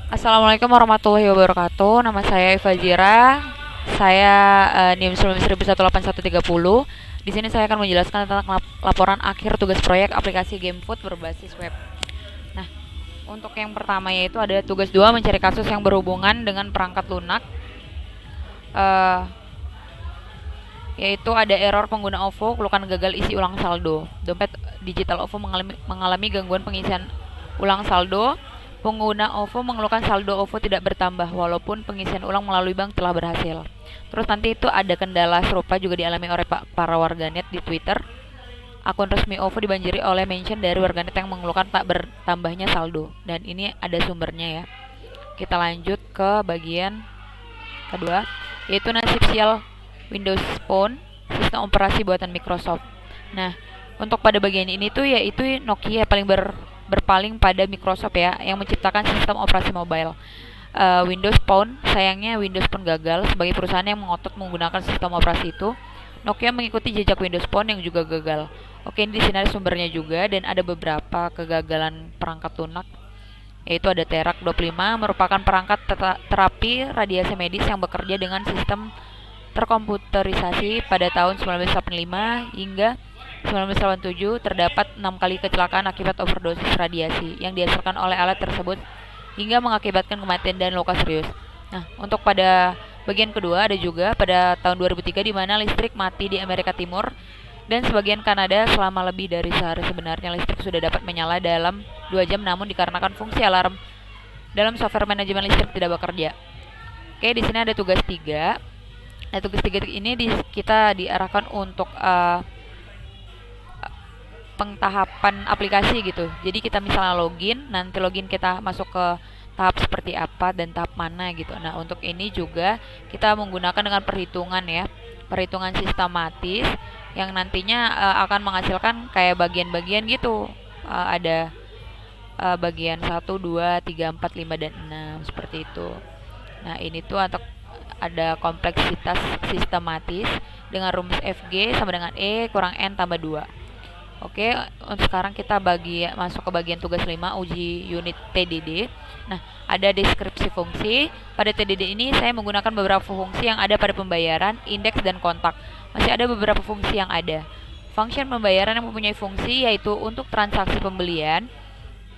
Assalamualaikum warahmatullahi wabarakatuh. Nama saya Eva Jira. Saya NIM 1818130. Di sini saya akan menjelaskan tentang laporan akhir tugas proyek aplikasi game food berbasis web. Nah, untuk yang pertama yaitu ada tugas 2 mencari kasus yang berhubungan dengan perangkat lunak. Eh, Yaitu ada error pengguna OVO keluhkan gagal isi ulang saldo. Dompet digital OVO mengalami gangguan pengisian ulang saldo. Pengguna OVO mengeluhkan saldo OVO tidak bertambah walaupun pengisian ulang melalui bank telah berhasil. Terus nanti itu ada kendala serupa juga dialami oleh para warganet di Twitter. Akun resmi OVO dibanjiri oleh mention dari warganet yang mengeluhkan tak bertambahnya saldo. Dan ini ada sumbernya ya. Kita lanjut ke bagian kedua, yaitu nasib sial Windows Phone, sistem operasi buatan Microsoft. Nah, untuk pada bagian ini tuh yaitu Nokia paling berpaling pada Microsoft ya, yang menciptakan sistem operasi mobile. Windows Phone, sayangnya Windows Phone gagal sebagai perusahaan yang mengotot menggunakan sistem operasi itu. Nokia mengikuti jejak Windows Phone yang juga gagal. Oke, ini di sini ada sumbernya juga dan ada beberapa kegagalan perangkat lunak, yaitu ada Terak 25 merupakan perangkat terapi radiasi medis yang bekerja dengan sistem terkomputerisasi pada tahun 1985 hingga 1987 terdapat 6 kali kecelakaan akibat overdosis radiasi yang dihasilkan oleh alat tersebut hingga mengakibatkan kematian dan luka serius. Nah, untuk pada bagian kedua ada juga pada tahun 2003 di mana listrik mati di Amerika Timur dan sebagian Kanada selama lebih dari sehari. Sebenarnya listrik sudah dapat menyala dalam 2 jam namun dikarenakan fungsi alarm dalam software manajemen listrik tidak bekerja. Oke, di sini ada tugas 3. Nah, tugas 3 ini kita diarahkan untuk pengtahapan aplikasi gitu. Jadi kita misalnya login, nanti login kita masuk ke tahap seperti apa dan tahap mana gitu. Nah, untuk ini juga kita menggunakan dengan perhitungan ya. Perhitungan sistematis yang nantinya akan menghasilkan kayak bagian-bagian gitu. Ada bagian 1, 2, 3, 4, 5 dan 6 seperti itu. Nah, ini tuh untuk ada kompleksitas sistematis dengan rumus FG sama dengan E kurang N tambah 2. Oke, sekarang kita masuk ke bagian tugas 5 uji unit TDD. Nah, ada deskripsi fungsi. Pada TDD ini saya menggunakan beberapa fungsi yang ada pada pembayaran, indeks, dan kontak. Masih ada beberapa fungsi yang ada. Function pembayaran yang mempunyai fungsi yaitu untuk transaksi pembelian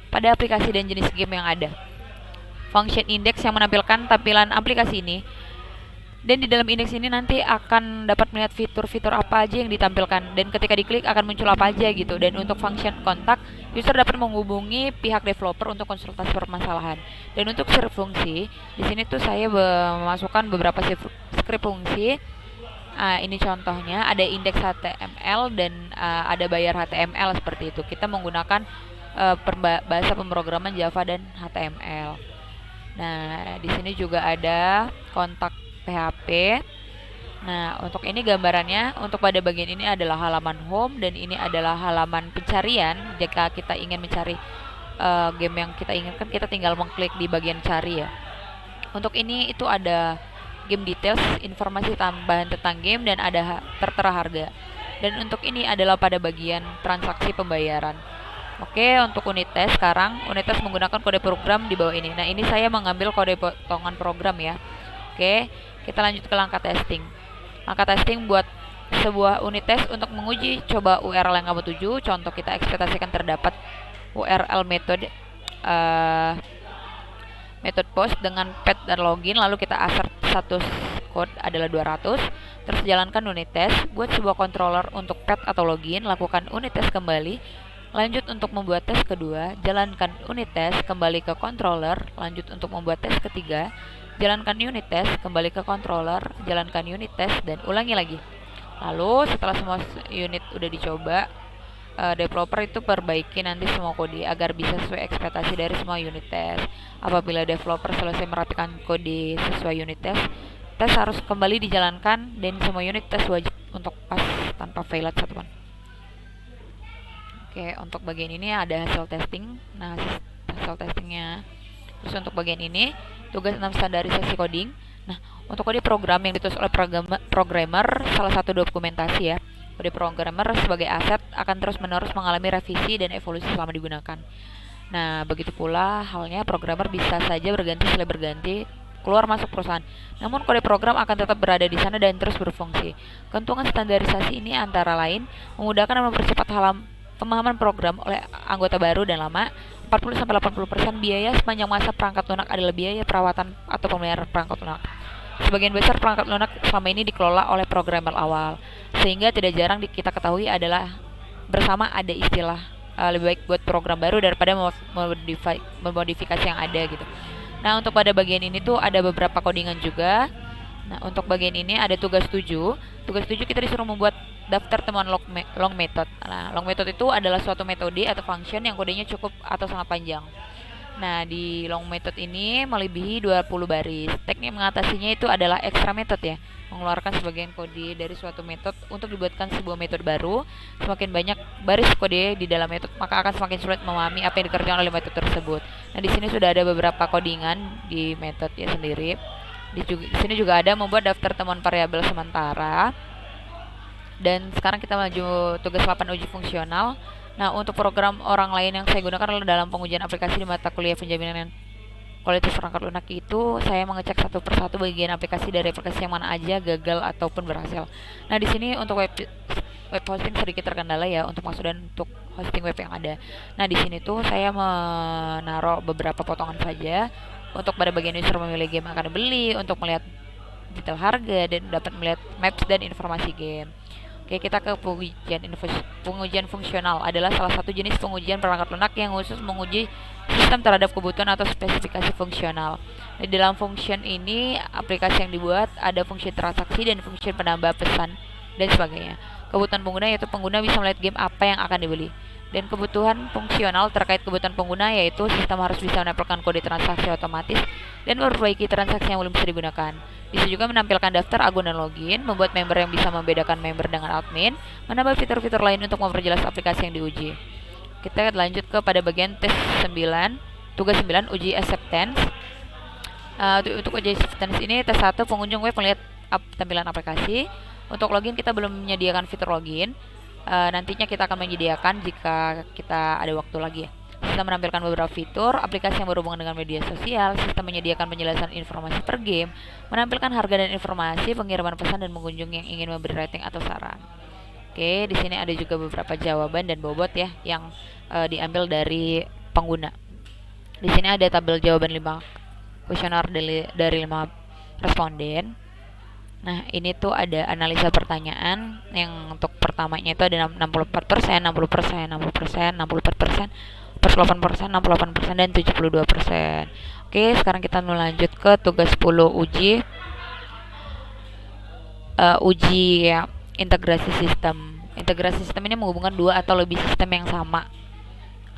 pada aplikasi dan jenis game yang ada. Function index yang menampilkan tampilan aplikasi ini. Dan di dalam indeks ini nanti akan dapat melihat fitur-fitur apa aja yang ditampilkan dan ketika diklik akan muncul apa aja gitu. Dan untuk function kontak, user dapat menghubungi pihak developer untuk konsultasi permasalahan. Dan untuk script fungsi, di sini tuh saya memasukkan beberapa script fungsi. Ini contohnya ada indeks HTML dan ada bayar HTML seperti itu. Kita menggunakan bahasa pemrograman Java dan HTML. Nah, di sini juga ada kontak PHP. Nah, untuk ini gambarannya, untuk pada bagian ini adalah halaman home dan ini adalah halaman pencarian. Jika kita ingin mencari game yang kita inginkan, kita tinggal mengklik di bagian cari ya. Untuk ini itu ada game details, informasi tambahan tentang game dan ada tertera harga. Dan untuk ini adalah pada bagian transaksi pembayaran. Oke, untuk unit tes sekarang, unit tes menggunakan kode program di bawah ini. Nah, ini saya mengambil kode potongan program ya. Oke, kita lanjut ke langkah testing. Langkah testing buat sebuah unit tes untuk menguji coba URL yang kamu tuju. Contoh kita ekspektasikan terdapat URL metode post dengan path dan login, lalu kita assert status code adalah 200. Terus jalankan unit tes, buat sebuah controller untuk path atau login, lakukan unit tes kembali. Lanjut untuk membuat tes kedua, jalankan unit tes kembali ke controller, lanjut untuk membuat tes ketiga, jalankan unit tes kembali ke controller, jalankan unit tes dan ulangi lagi. Lalu setelah semua unit udah dicoba, developer itu perbaiki nanti semua kode agar bisa sesuai ekspektasi dari semua unit tes. Apabila developer selesai merapikan kode sesuai unit tes, tes harus kembali dijalankan dan semua unit tes wajib untuk pas tanpa failat satupun. Oke, untuk bagian ini ada hasil testing. Nah, hasil testingnya. Terus untuk bagian ini, tugas 6 standarisasi coding. Nah, untuk kode program yang ditulis oleh programmer, salah satu dokumentasi ya. Kode programmer sebagai aset akan terus-menerus mengalami revisi dan evolusi selama digunakan. Nah, begitu pula halnya programmer bisa saja berganti silih berganti keluar masuk perusahaan. Namun kode program akan tetap berada di sana dan terus berfungsi. Keuntungan standarisasi ini antara lain memudahkan dan mempercepat pemahaman program oleh anggota baru dan lama. 40-80% biaya sepanjang masa perangkat lunak adalah biaya perawatan atau pemeliharaan perangkat lunak. Sebagian besar perangkat lunak selama ini dikelola oleh programmer awal, sehingga tidak jarang kita ketahui adalah bersama ada istilah lebih baik buat program baru daripada memodifikasi yang ada gitu. Nah, untuk pada bagian ini tuh ada beberapa codingan juga. Nah, untuk bagian ini ada tugas 7. Tugas 7 kita disuruh membuat daftar temuan long method. Nah, long method itu adalah suatu metode atau function yang kodenya cukup atau sangat panjang. Nah, di long method ini melebihi 20 baris. Teknik mengatasinya itu adalah extra method ya, mengeluarkan sebagian kode dari suatu metode untuk dibuatkan sebuah metode baru. Semakin banyak baris kode di dalam metode, maka akan semakin sulit memahami apa yang dikerjakan oleh metode tersebut. Nah, di sini sudah ada beberapa codingan di metode ya sendiri. Di sini juga ada membuat daftar temuan variabel sementara. Dan sekarang kita maju tugas 8 uji fungsional. Nah, untuk program orang lain yang saya gunakan adalah dalam pengujian aplikasi di mata kuliah penjaminan kualitas perangkat lunak itu, saya mengecek satu persatu bagian aplikasi dari aplikasi yang mana aja gagal ataupun berhasil. Nah, di sini untuk web hosting sedikit terkendala ya untuk masuk dan untuk hosting web yang ada. Nah, di sini tuh saya menaruh beberapa potongan saja untuk pada bagian user memilih game yang akan dibeli, untuk melihat detail harga dan dapat melihat maps dan informasi game. Oke, kita ke pengujian fungsional adalah salah satu jenis pengujian perangkat lunak yang khusus menguji sistem terhadap kebutuhan atau spesifikasi fungsional. Di dalam function ini, aplikasi yang dibuat ada fungsi transaksi dan fungsi penambah pesan dan sebagainya. Kebutuhan pengguna yaitu pengguna bisa melihat game apa yang akan dibeli. Dan kebutuhan fungsional terkait kebutuhan pengguna yaitu sistem harus bisa menempelkan kode transaksi otomatis dan memperbaiki transaksi yang belum bisa digunakan. Bisa juga menampilkan daftar akun dan login, membuat member yang bisa membedakan member dengan admin, menambah fitur-fitur lain untuk memperjelas aplikasi yang diuji. Kita lanjut ke pada bagian tes 9, tugas 9 uji acceptance. Untuk uji acceptance ini tes 1 pengunjung web melihat tampilan aplikasi. Untuk login kita belum menyediakan fitur login. Nantinya kita akan menyediakan jika kita ada waktu lagi ya. Sistem menampilkan beberapa fitur, aplikasi yang berhubungan dengan media sosial, sistem menyediakan penjelasan informasi per game, menampilkan harga dan informasi, pengiriman pesan dan pengunjung yang ingin memberi rating atau saran. Oke, di sini ada juga beberapa jawaban dan bobot ya yang diambil dari pengguna. Di sini ada tabel jawaban 5 kuesioner dari 5 responden. Nah, ini tuh ada analisa pertanyaan yang untuk pertamanya itu ada 64%, 60%, 60%, 64%, 48%, 68%, dan 72%. Oke, sekarang kita melanjut ke tugas 10 uji ya, integrasi sistem. Integrasi sistem ini menghubungkan dua atau lebih sistem yang sama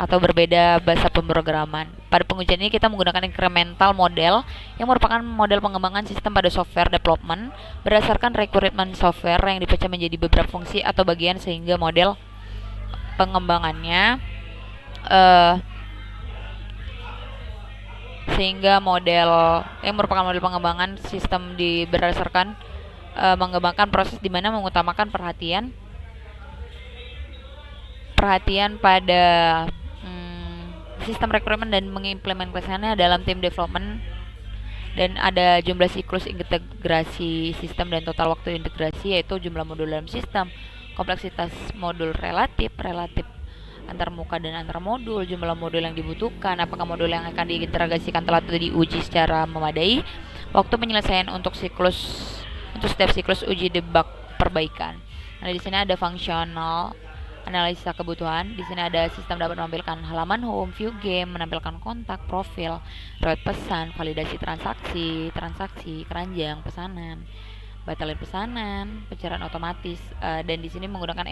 atau berbeda bahasa pemrograman. Pada pengujian ini kita menggunakan incremental model yang merupakan model pengembangan sistem pada software development berdasarkan requirement software yang dipecah menjadi beberapa fungsi atau bagian sehingga model pengembangannya sehingga model yang merupakan model pengembangan sistem berdasarkan mengembangkan proses di mana mengutamakan perhatian pada sistem requirement dan mengimplementasikannya dalam tim development, dan ada jumlah siklus integrasi sistem dan total waktu integrasi yaitu jumlah modul dalam sistem, kompleksitas modul relatif antar muka dan antar modul, jumlah modul yang dibutuhkan, apakah modul yang akan diintegrasikan telah diuji secara memadai, waktu penyelesaian untuk setiap siklus uji debug perbaikan. Nah, di sini ada fungsional analisa kebutuhan. Di sini ada sistem dapat menampilkan halaman home, view game, menampilkan kontak, profil, route pesan, validasi transaksi, keranjang pesanan, batalin pesanan, pencarian otomatis, dan di sini menggunakan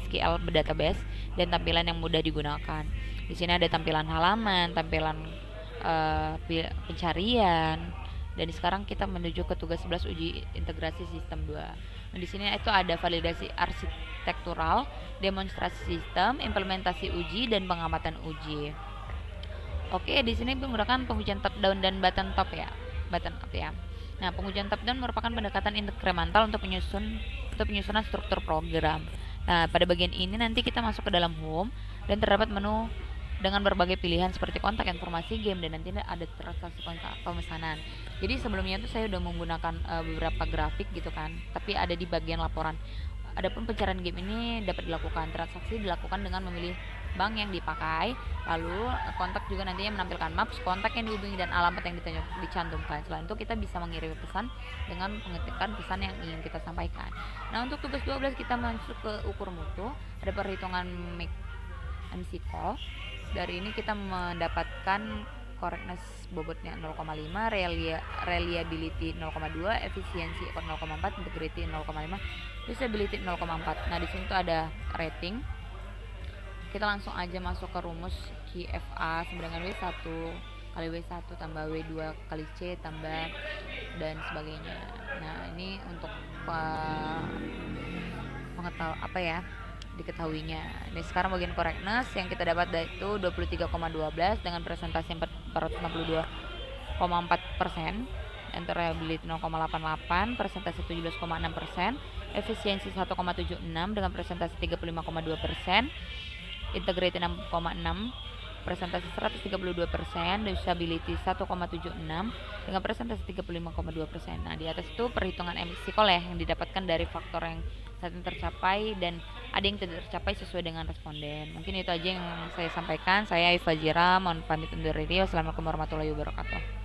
SQL database dan tampilan yang mudah digunakan. Di sini ada tampilan halaman, tampilan pencarian, dan sekarang kita menuju ke tugas 11 uji integrasi sistem 2. Nah, di sini itu ada validasi arsitektural, demonstrasi sistem, implementasi uji, dan pengamatan uji. Oke, di sini menggunakan pengujian top down dan bottom up ya. Nah, pengujian top down merupakan pendekatan inkremental untuk penyusunan struktur program. Nah, pada bagian ini nanti kita masuk ke dalam home dan terdapat menu dengan berbagai pilihan seperti kontak, informasi, game, dan nanti ada transaksi pemesanan. Jadi sebelumnya tuh saya udah menggunakan beberapa grafik gitu kan, tapi ada di bagian laporan. Adapun pencarian game ini dapat dilakukan, transaksi dilakukan dengan memilih bank yang dipakai, lalu kontak juga nantinya menampilkan maps, kontak yang dihubungi, dan alamat yang dicantumkan. Selain itu kita bisa mengirim pesan dengan mengetikkan pesan yang ingin kita sampaikan. Nah, untuk tugas 12 kita masuk ke ukur mutu, ada perhitungan MC call. Dari ini kita mendapatkan correctness bobotnya 0,5, reliability 0,2, efisiensi 0,4, integrity 0,5, usability 0,4. Nah, di sini tuh ada rating. Kita langsung aja masuk ke rumus QFA sama dengan W1 kali W1 tambah W2 kali C tambah dan sebagainya. Nah, ini untuk diketahuinya. Ini sekarang bagian correctness yang kita dapat itu 23,12 dengan presentasi 442,4%, reliability 0,88, presentasi 17,6%, efisiensi 1,76 dengan presentasi 35,2%, integrity 6,6, presentasi 132%, dan usability 1,76 dengan presentasi 35,2%. Nah, di atas itu perhitungan emisi call ya, yang didapatkan dari faktor yang saat ini tercapai dan ada yang tidak tercapai sesuai dengan responden. Mungkin itu aja yang saya sampaikan. Saya Iva Jira, mohon pamit undur diri. Wassalamualaikum warahmatullahi wabarakatuh.